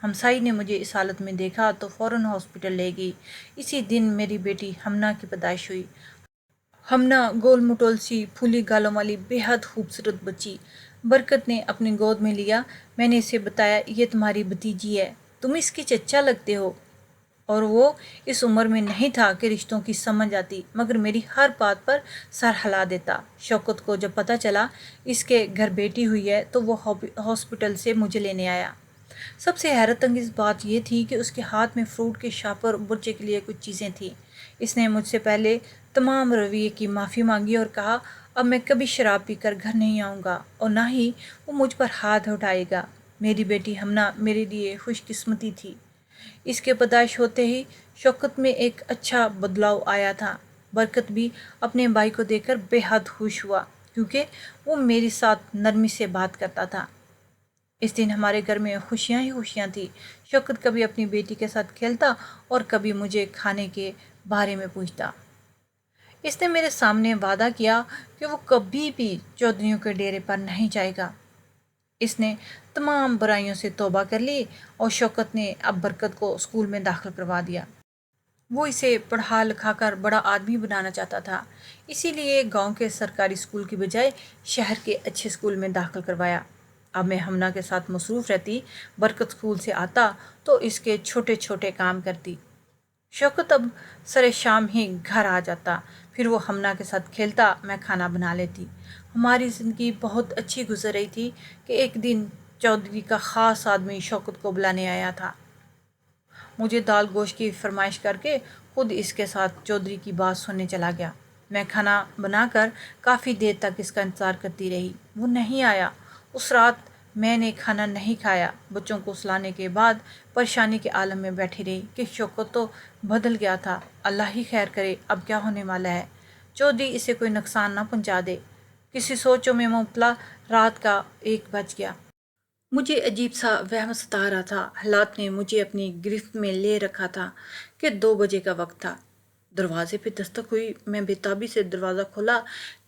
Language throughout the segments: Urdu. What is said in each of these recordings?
ہمسائی نے مجھے اس حالت میں دیکھا تو فوراً ہاسپٹل لے گئی۔ اسی دن میری بیٹی ہمنا کی پیدائش ہوئی۔ ہمنا گول مٹول سی پھولی گالوں والی بے حد خوبصورت بچی برکت نے اپنی گود میں لیا۔ میں نے اسے بتایا، یہ تمہاری بھتیجی ہے، تم اس کی چچا لگتے ہو۔ اور وہ اس عمر میں نہیں تھا کہ رشتوں کی سمجھ آتی، مگر میری ہر بات پر سر ہلا دیتا۔ شوکت کو جب پتہ چلا اس کے گھر بیٹی ہوئی ہے تو وہ ہاسپٹل سے مجھے لینے آیا۔ سب سے حیرت انگیز بات یہ تھی کہ اس کے ہاتھ میں فروٹ کے شاپر بچے کے لیے کچھ چیزیں تھیں۔ اس نے مجھ سے پہلے تمام رویے کی معافی مانگی اور کہا اب میں کبھی شراب پی کر گھر نہیں آؤں گا اور نہ ہی وہ مجھ پر ہاتھ اٹھائے گا۔ میری بیٹی ہمنا میرے لیے خوش قسمتی تھی۔ اس کے پیدائش ہوتے ہی شوکت میں ایک اچھا بدلاؤ آیا تھا۔ برکت بھی اپنے بھائی کو دیکھ کر بے حد خوش ہوا کیونکہ وہ میرے ساتھ نرمی سے بات کرتا تھا۔ اس دن ہمارے گھر میں خوشیاں ہی خوشیاں تھیں۔ شوکت کبھی اپنی بیٹی کے ساتھ کھیلتا اور کبھی مجھے کھانے کے بارے میں پوچھتا۔ اس نے میرے سامنے وعدہ کیا کہ وہ کبھی بھی چودھریوں کے ڈیرے پر نہیں جائے گا۔ اس نے تمام برائیوں سے توبہ کر لی اور شوکت نے اب برکت کو اسکول میں داخل کروا دیا۔ وہ اسے پڑھا لکھا کر بڑا آدمی بنانا چاہتا تھا، اسی لیے گاؤں کے سرکاری اسکول کی بجائے شہر کے اچھے اسکول میں داخل کروایا۔ اب میں ہمنا کے ساتھ مصروف رہتی۔ برکت اسکول سے آتا تو اس کے چھوٹے چھوٹے کام کرتی۔ شوکت اب سر شام ہی گھر آ جاتا، پھر وہ ہمنا کے ساتھ کھیلتا، میں کھانا بنا لیتی۔ ہماری زندگی بہت اچھی گزر رہی تھی کہ ایک دن چودھری کا خاص آدمی شوکت کو بلانے آیا تھا۔ مجھے دال گوشت کی فرمائش کر کے خود اس کے ساتھ چودھری کی بات سننے چلا گیا۔ میں کھانا بنا کر کافی دیر تک اس کا انتظار کرتی رہی، وہ نہیں آیا۔ اس رات میں نے کھانا نہیں کھایا۔ بچوں کو سلانے کے بعد پریشانی کے عالم میں بیٹھی رہی کہ شوکت تو بدل گیا تھا، اللہ ہی خیر کرے اب کیا ہونے والا ہے، چودھری اسے کوئی نقصان نہ پہنچا دے۔ کسی سوچوں میں مبتلا رات کا 1 بج گیا۔ مجھے عجیب سا وہم ستا رہا تھا، حالات نے مجھے اپنی گرفت میں لے رکھا تھا کہ 2 بجے کا وقت تھا۔ دروازے پہ دستک ہوئی، میں بےتابی سے دروازہ کھولا،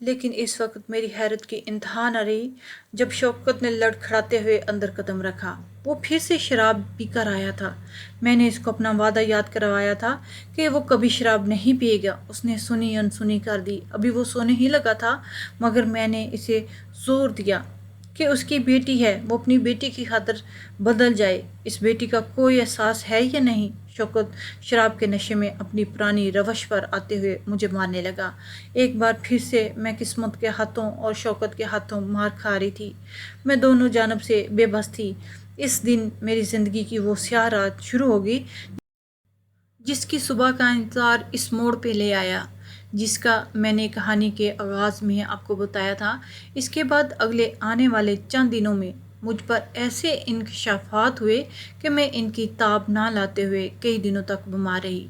لیکن اس وقت میری حیرت کی انتہا نہ رہی جب شوکت نے لڑکھڑاتے ہوئے اندر قدم رکھا۔ وہ پھر سے شراب پی کر آیا تھا۔ میں نے اس کو اپنا وعدہ یاد کروایا تھا کہ وہ کبھی شراب نہیں پیے گا۔ اس نے سنی انسنی کر دی۔ ابھی وہ سونے ہی لگا تھا مگر میں نے اسے زور دیا کہ اس کی بیٹی ہے، وہ اپنی بیٹی کی خاطر بدل جائے۔ اس بیٹی کا کوئی احساس ہے یا نہیں؟ شوکت شراب کے نشے میں اپنی پرانی روش پر آتے ہوئے مجھے مارنے لگا۔ ایک بار پھر سے میں قسمت کے ہاتھوں اور شوکت کے ہاتھوں مار کھا رہی تھی۔ میں دونوں جانب سے بے بس تھی۔ اس دن میری زندگی کی وہ سیاہ رات شروع ہوگی جس کی صبح کا انتظار اس موڑ پہ لے آیا، جس کا میں نے کہانی کے آغاز میں آپ کو بتایا تھا۔ اس کے بعد اگلے آنے والے چند دنوں میں مجھ پر ایسے انکشافات ہوئے کہ میں ان کی تاب نہ لاتے ہوئے کئی دنوں تک بیمار رہی۔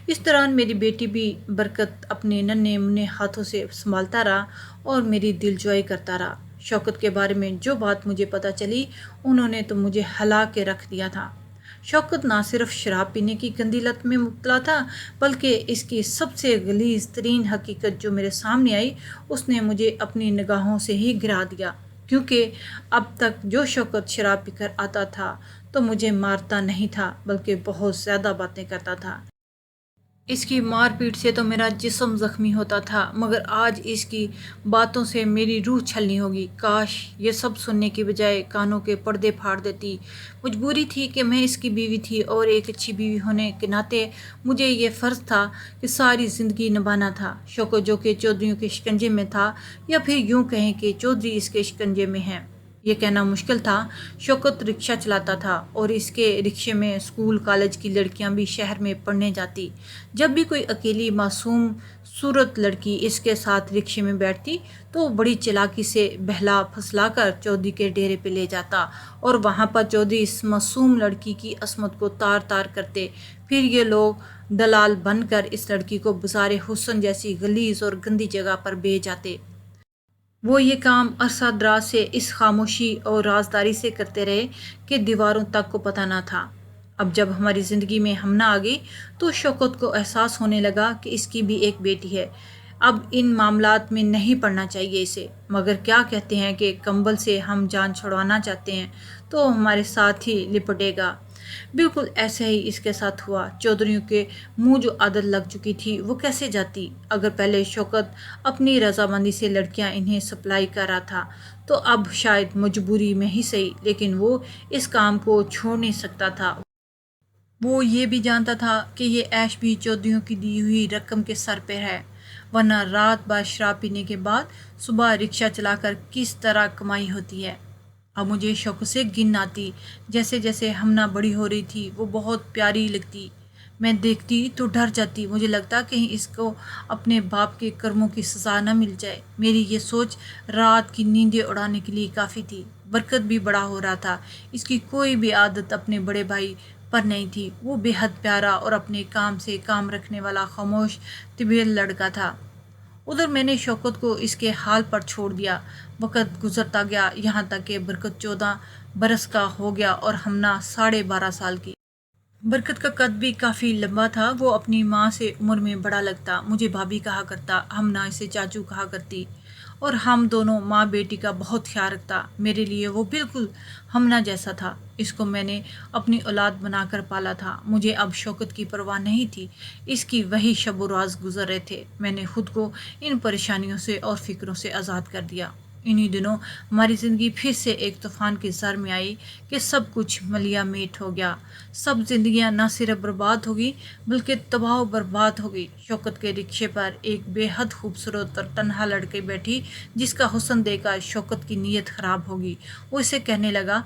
اس دوران میری بیٹی بھی برکت اپنے ننھے منھے ہاتھوں سے سنبھالتا رہا اور میری دلجوئی کرتا رہا۔ شوکت کے بارے میں جو بات مجھے پتہ چلی انہوں نے تو مجھے ہلا کے رکھ دیا تھا۔ شوکت نہ صرف شراب پینے کی گندی لت میں مبتلا تھا بلکہ اس کی سب سے غلیظ ترین حقیقت جو میرے سامنے آئی اس نے مجھے اپنی نگاہوں سے ہی گرا دیا، کیونکہ اب تک جو شوکت شراب پی کر آتا تھا تو مجھے مارتا نہیں تھا بلکہ بہت زیادہ باتیں کرتا تھا۔ اس کی مار پیٹ سے تو میرا جسم زخمی ہوتا تھا مگر آج اس کی باتوں سے میری روح چھلنی ہوگی۔ کاش یہ سب سننے کی بجائے کانوں کے پردے پھاڑ دیتی۔ مجبوری تھی کہ میں اس کی بیوی تھی اور ایک اچھی بیوی ہونے کے ناطے مجھے یہ فرض تھا کہ ساری زندگی نبھانا تھا۔ شوکت جو کہ چودھریوں کے شکنجے میں تھا، یا پھر یوں کہیں کہ چودھری اس کے شکنجے میں ہیں، یہ کہنا مشکل تھا۔ شوکت رکشہ چلاتا تھا اور اس کے رکشے میں اسکول کالج کی لڑکیاں بھی شہر میں پڑھنے جاتی۔ جب بھی کوئی اکیلی معصوم صورت لڑکی اس کے ساتھ رکشے میں بیٹھتی تو وہ بڑی چالاکی سے بہلا پھسلا کر چودھری کے ڈیرے پہ لے جاتا اور وہاں پر چودھری اس معصوم لڑکی کی عصمت کو تار تار کرتے۔ پھر یہ لوگ دلال بن کر اس لڑکی کو بازار حسن جیسی غلیظ اور گندی جگہ پر بھیج جاتے۔ وہ یہ کام عرصہ دراز سے اس خاموشی اور رازداری سے کرتے رہے کہ دیواروں تک کو پتہ نہ تھا۔ اب جب ہماری زندگی میں ہمنا آ گئی تو شوکت کو احساس ہونے لگا کہ اس کی بھی ایک بیٹی ہے۔ اب ان معاملات میں نہیں پڑنا چاہیے اسے، مگر کیا کہتے ہیں کہ کمبل سے ہم جان چھڑوانا چاہتے ہیں تو ہمارے ساتھ ہی لپٹے گا۔ بالکل ایسا ہی اس کے ساتھ ہوا۔ چودھریوں کے منہ جو عادت لگ چکی تھی وہ کیسے جاتی؟ اگر پہلے شوکت اپنی رضامندی سے لڑکیاں انہیں سپلائی کر رہا تھا تو اب شاید مجبوری میں ہی صحیح، لیکن وہ اس کام کو چھوڑ نہیں سکتا تھا۔ وہ یہ بھی جانتا تھا کہ یہ عیش بھی چودھریوں کی دی ہوئی رقم کے سر پہ ہے، ورنہ رات بھر شراب پینے کے بعد صبح رکشہ چلا کر کس طرح کمائی ہوتی ہے۔ اب مجھے شوق سے گن آتی۔ جیسے جیسے ہمنا بڑی ہو رہی تھی وہ بہت پیاری لگتی۔ میں دیکھتی تو ڈر جاتی، مجھے لگتا کہیں اس کو اپنے باپ کے کرموں کی سزا نہ مل جائے۔ میری یہ سوچ رات کی نیندیں اڑانے کے لیے کافی تھی۔ برکت بھی بڑا ہو رہا تھا، اس کی کوئی بھی عادت اپنے بڑے بھائی پر نہیں تھی۔ وہ بے حد پیارا اور اپنے کام سے کام رکھنے والا خاموش طبیعت لڑکا تھا۔ ادھر میں نے شوکت کو اس کے حال پر چھوڑ دیا۔ وقت گزرتا گیا، یہاں تک کہ برکت 14 برس کا ہو گیا اور ہمنا 12.5 سال کی۔ برکت کا قد بھی کافی لمبا تھا، وہ اپنی ماں سے عمر میں بڑا لگتا، مجھے بھابھی کہا کرتا، ہمنا اسے چاچو کہا کرتی، اور ہم دونوں ماں بیٹی کا بہت خیال رکھتا۔ میرے لیے وہ بالکل ہمنا جیسا تھا، اس کو میں نے اپنی اولاد بنا کر پالا تھا۔ مجھے اب شوکت کی پرواہ نہیں تھی، اس کی وہی شب و راز گزر رہے تھے۔ میں نے خود کو ان پریشانیوں سے اور فکروں سے آزاد کر دیا۔ انہی دنوں ہماری زندگی پھر سے ایک طوفان کی زر میں آئی کہ سب کچھ ملیا میٹ ہو گیا۔ سب زندگیاں نہ صرف برباد ہو گئی بلکہ تباہ و برباد ہو گئی۔ شوکت کے رکشے پر ایک بے حد خوبصورت اور تنہا لڑکی بیٹھی جس کا حسن دیکھ کر شوکت کی نیت خراب ہوگی۔ وہ اسے کہنے لگا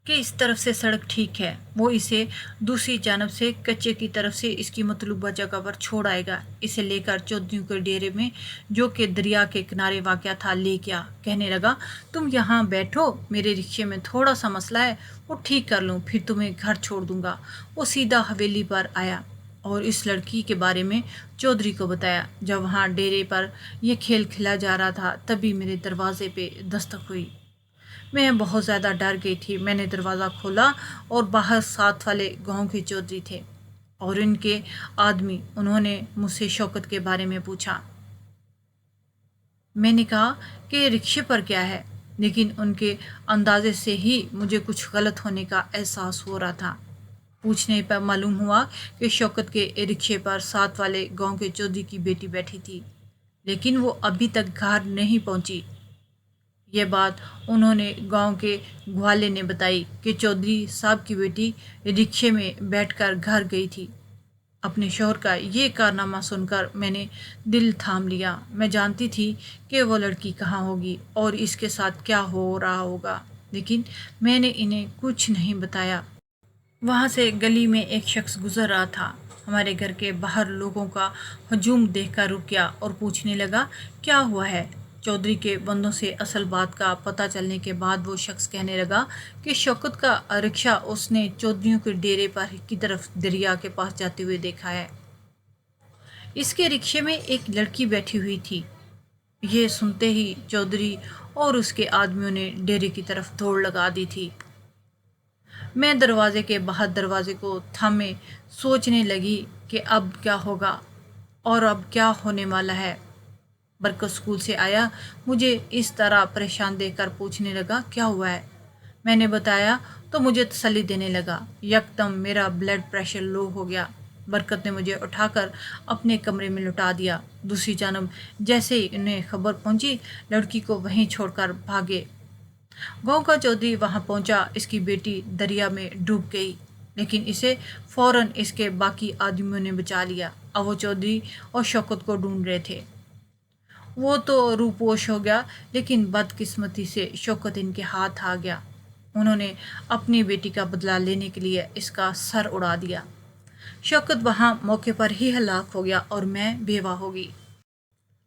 کہ اس طرف سے سڑک ٹھیک ہے، وہ اسے دوسری جانب سے کچے کی طرف سے اس کی مطلوبہ جگہ پر چھوڑ آئے گا۔ اسے لے کر چودھریوں کے ڈیرے میں، جو کہ دریا کے کنارے واقع تھا، لے گیا۔ کہنے لگا تم یہاں بیٹھو، میرے رکشے میں تھوڑا سا مسئلہ ہے، وہ ٹھیک کر لوں، پھر تمہیں گھر چھوڑ دوں گا۔ وہ سیدھا حویلی پر آیا اور اس لڑکی کے بارے میں چودھری کو بتایا۔ جب وہاں ڈیرے پر یہ کھیل کھیلا جا رہا تھا تبھی میرے دروازے پہ دستک ہوئی۔ میں بہت زیادہ ڈر گئی تھی۔ میں نے دروازہ کھولا اور باہر ساتھ والے گاؤں کے چودھری تھے اور ان کے آدمی۔ انہوں نے مجھ سے شوکت کے بارے میں پوچھا۔ میں نے کہا کہ رکشے پر کیا ہے، لیکن ان کے اندازے سے ہی مجھے کچھ غلط ہونے کا احساس ہو رہا تھا۔ پوچھنے پر معلوم ہوا کہ شوکت کے رکشے پر ساتھ والے گاؤں کے چودھری کی بیٹی بیٹھی تھی، لیکن وہ ابھی تک گھر نہیں پہنچی۔ یہ بات انہوں نے گاؤں کے گوالے نے بتائی کہ چودھری صاحب کی بیٹی رکشے میں بیٹھ کر گھر گئی تھی۔ اپنے شوہر کا یہ کارنامہ سن کر میں نے دل تھام لیا۔ میں جانتی تھی کہ وہ لڑکی کہاں ہوگی اور اس کے ساتھ کیا ہو رہا ہوگا، لیکن میں نے انہیں کچھ نہیں بتایا۔ وہاں سے گلی میں ایک شخص گزر رہا تھا۔ ہمارے گھر کے باہر لوگوں کا ہجوم دیکھ کر رک گیا اور پوچھنے لگا کیا ہوا ہے۔ چودھری کے بندوں سے اصل بات کا پتہ چلنے کے بعد وہ شخص کہنے لگا کہ شوکت کا رکشہ اس نے چودھریوں کے ڈیرے پر کی طرف دریا کے پاس جاتے ہوئے دیکھا ہے۔ اس کے رکشے میں ایک لڑکی بیٹھی ہوئی تھی۔ یہ سنتے ہی چودھری اور اس کے آدمیوں نے ڈیرے کی طرف دوڑ لگا دی تھی۔ میں دروازے کے باہر دروازے کو تھامے سوچنے لگی کہ اب کیا ہوگا اور اب کیا ہونے والا ہے۔ برکت اسکول سے آیا، مجھے اس طرح پریشان دیکھ کر پوچھنے لگا کیا ہوا ہے۔ میں نے بتایا تو مجھے تسلی دینے لگا۔ یکدم میرا بلڈ پریشر لو ہو گیا۔ برکت نے مجھے اٹھا کر اپنے کمرے میں لٹا دیا۔ دوسری جانب جیسے ہی انہیں خبر پہنچی، لڑکی کو وہیں چھوڑ کر بھاگے۔ گاؤں کا چودھری وہاں پہنچا، اس کی بیٹی دریا میں ڈوب گئی، لیکن اسے فوراً اس کے باقی آدمیوں نے بچا لیا۔ اب وہ چودھری اور شوکت کو ڈھونڈ رہے تھے۔ وہ تو روپوش ہو گیا، لیکن بدقسمتی سے شوکت ان کے ہاتھ آ گیا۔ انہوں نے اپنی بیٹی کا بدلہ لینے کے لیے اس کا سر اڑا دیا۔ شوکت وہاں موقع پر ہی ہلاک ہو گیا اور میں بیوہ ہو گئی۔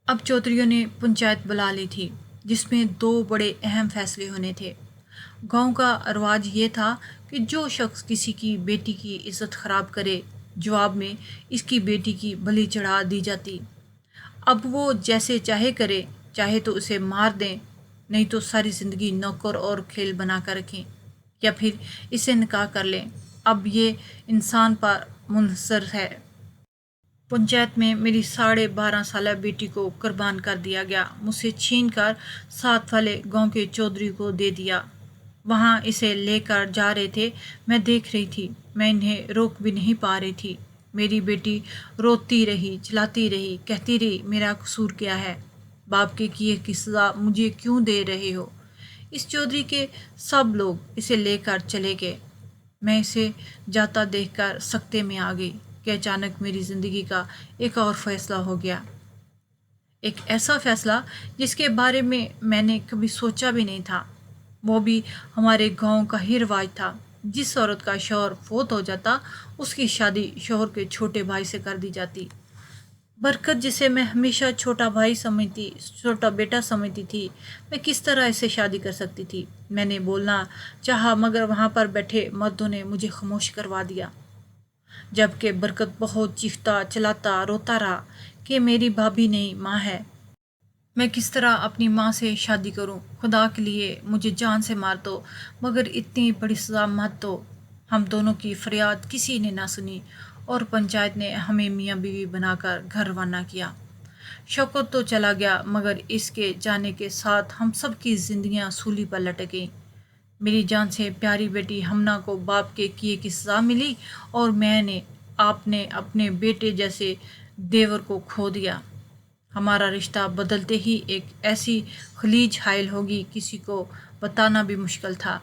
اب چودھریوں نے پنچایت بلا لی تھی جس میں 2 بڑے اہم فیصلے ہونے تھے۔ گاؤں کا رواج یہ تھا کہ جو شخص کسی کی بیٹی کی عزت خراب کرے، جواب میں اس کی بیٹی کی بلی چڑھا دی جاتی۔ اب وہ جیسے چاہے کرے، چاہے تو اسے مار دیں، نہیں تو ساری زندگی نوکر اور کھیل بنا کر رکھیں، یا پھر اسے نکاح کر لیں۔ اب یہ انسان پر منحصر ہے۔ پنچایت میں میری 12.5 سالہ بیٹی کو قربان کر دیا گیا، مجھ سے چھین کر ساتھ والے گاؤں کے چودھری کو دے دیا۔ وہاں اسے لے کر جا رہے تھے، میں دیکھ رہی تھی، میں انہیں روک بھی نہیں پا رہی تھی۔ میری بیٹی روتی رہی، چلاتی رہی، کہتی رہی میرا قصور کیا ہے، باپ کے کیے کی سزا مجھے کیوں دے رہے ہو۔ اس چودھری کے سب لوگ اسے لے کر چلے گئے۔ میں اسے جاتا دیکھ کر سکتے میں آ گئی کہ اچانک میری زندگی کا ایک اور فیصلہ ہو گیا، ایک ایسا فیصلہ جس کے بارے میں نے کبھی سوچا بھی نہیں تھا۔ وہ بھی ہمارے گاؤں کا ہی رواج تھا، جس عورت کا شوہر فوت ہو جاتا اس کی شادی شوہر کے چھوٹے بھائی سے کر دی جاتی۔ برکت، جسے میں ہمیشہ چھوٹا بیٹا سمجھتی تھی، میں کس طرح اسے شادی کر سکتی تھی؟ میں نے بولنا چاہا مگر وہاں پر بیٹھے مردوں نے مجھے خاموش کروا دیا، جبکہ برکت بہت چیختا چلاتا روتا رہا کہ میری بھابھی نہیں، ماں ہے۔ میں کس طرح اپنی ماں سے شادی کروں؟ خدا کے لیے مجھے جان سے مار دو مگر اتنی بڑی سزا مت دو۔ ہم دونوں کی فریاد کسی نے نہ سنی اور پنچایت نے ہمیں میاں بیوی بنا کر گھر روانہ کیا۔ شوکت تو چلا گیا مگر اس کے جانے کے ساتھ ہم سب کی زندگیاں سولی پر لٹک گئیں۔ میری جان سے پیاری بیٹی ہمنا کو باپ کے کیے کی سزا ملی اور آپ نے اپنے بیٹے جیسے دیور کو کھو دیا۔ ہمارا رشتہ بدلتے ہی ایک ایسی خلیج حائل ہوگی کسی کو بتانا بھی مشکل تھا۔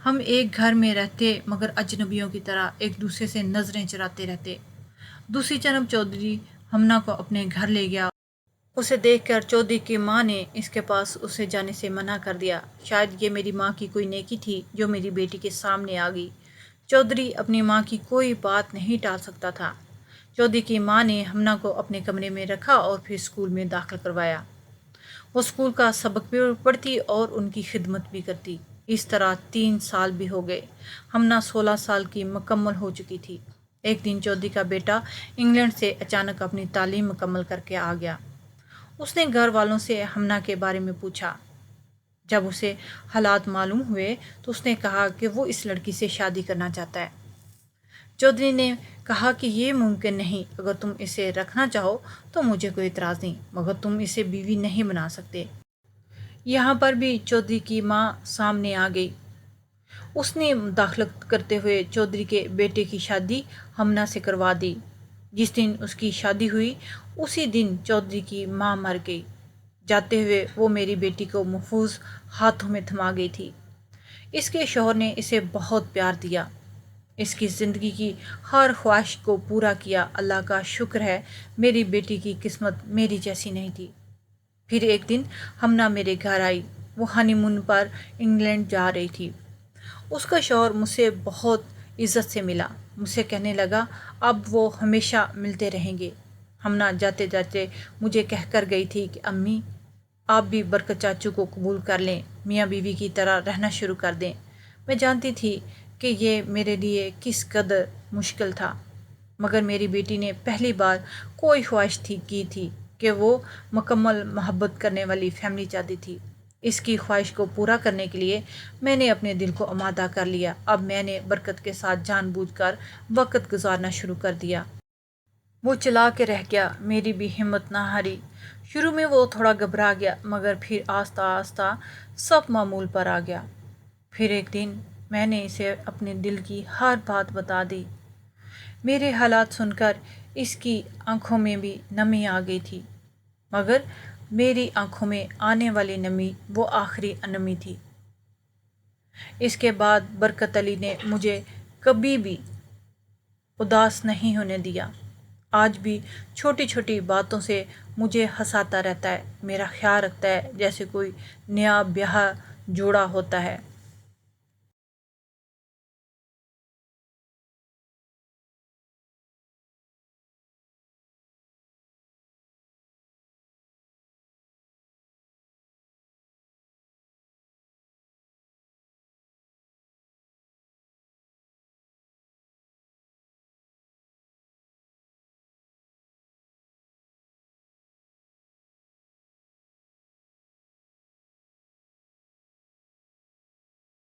ہم ایک گھر میں رہتے مگر اجنبیوں کی طرح ایک دوسرے سے نظریں چراتے رہتے۔ دوسری جانب چودھری ہمنا کو اپنے گھر لے گیا۔ اسے دیکھ کر چودھری کی ماں نے اس کے پاس اسے جانے سے منع کر دیا۔ شاید یہ میری ماں کی کوئی نیکی تھی جو میری بیٹی کے سامنے آ گئی۔ چودھری اپنی ماں کی کوئی بات نہیں ٹال سکتا تھا۔ چودھری کی ماں نے ہمنا کو اپنے کمرے میں رکھا اور پھر اسکول میں داخل کروایا۔ وہ اسکول کا سبق بھی پڑھتی اور ان کی خدمت بھی کرتی۔ اس طرح 3 سال بھی ہو گئے۔ ہمنا 16 سال کی مکمل ہو چکی تھی۔ ایک دن چودھری کا بیٹا انگلینڈ سے اچانک اپنی تعلیم مکمل کر کے آ گیا۔ اس نے گھر والوں سے ہمنا کے بارے میں پوچھا۔ جب اسے حالات معلوم ہوئے تو اس نے کہا کہ وہ اس لڑکی سے شادی کرنا چاہتا ہے۔ چودھری نے کہا کہ یہ ممکن نہیں، اگر تم اسے رکھنا چاہو تو مجھے کوئی اعتراض نہیں مگر تم اسے بیوی نہیں بنا سکتے۔ یہاں پر بھی چودھری کی ماں سامنے آ گئی۔ اس نے مداخلت کرتے ہوئے چودھری کے بیٹے کی شادی ہمنا سے کروا دی۔ جس دن اس کی شادی ہوئی اسی دن چودھری کی ماں مر گئی۔ جاتے ہوئے وہ میری بیٹی کو محفوظ ہاتھوں میں تھما گئی تھی۔ اس کے شوہر نے اسے بہت پیار دیا، اس کی زندگی کی ہر خواہش کو پورا کیا۔ اللہ کا شکر ہے میری بیٹی کی قسمت میری جیسی نہیں تھی۔ پھر ایک دن ہمنا میرے گھر آئی۔ وہ ہنی مون پر انگلینڈ جا رہی تھی۔ اس کا شوہر مجھ سے بہت عزت سے ملا، مجھ سے کہنے لگا اب وہ ہمیشہ ملتے رہیں گے۔ ہمنا جاتے جاتے مجھے کہہ کر گئی تھی کہ امی آپ بھی برکت چاچو کو قبول کر لیں، میاں بیوی کی طرح رہنا شروع کر دیں۔ میں جانتی تھی کہ یہ میرے لیے کس قدر مشکل تھا مگر میری بیٹی نے پہلی بار کوئی خواہش کی تھی کہ وہ مکمل محبت کرنے والی فیملی چاہتی تھی۔ اس کی خواہش کو پورا کرنے کے لیے میں نے اپنے دل کو آمادہ کر لیا۔ اب میں نے برکت کے ساتھ جان بوجھ کر وقت گزارنا شروع کر دیا۔ وہ چلا کے رہ گیا، میری بھی ہمت نہ ہاری۔ شروع میں وہ تھوڑا گھبرا گیا مگر پھر آہستہ آہستہ سب معمول پر آ گیا۔ پھر ایک دن میں نے اسے اپنے دل کی ہر بات بتا دی۔ میرے حالات سن کر اس کی آنکھوں میں بھی نمی آ گئی تھی مگر میری آنکھوں میں آنے والی نمی وہ آخری نمی تھی۔ اس کے بعد برکت علی نے مجھے کبھی بھی اداس نہیں ہونے دیا۔ آج بھی چھوٹی چھوٹی باتوں سے مجھے ہنساتا رہتا ہے، میرا خیال رکھتا ہے جیسے کوئی نیا بیاہا جوڑا ہوتا ہے۔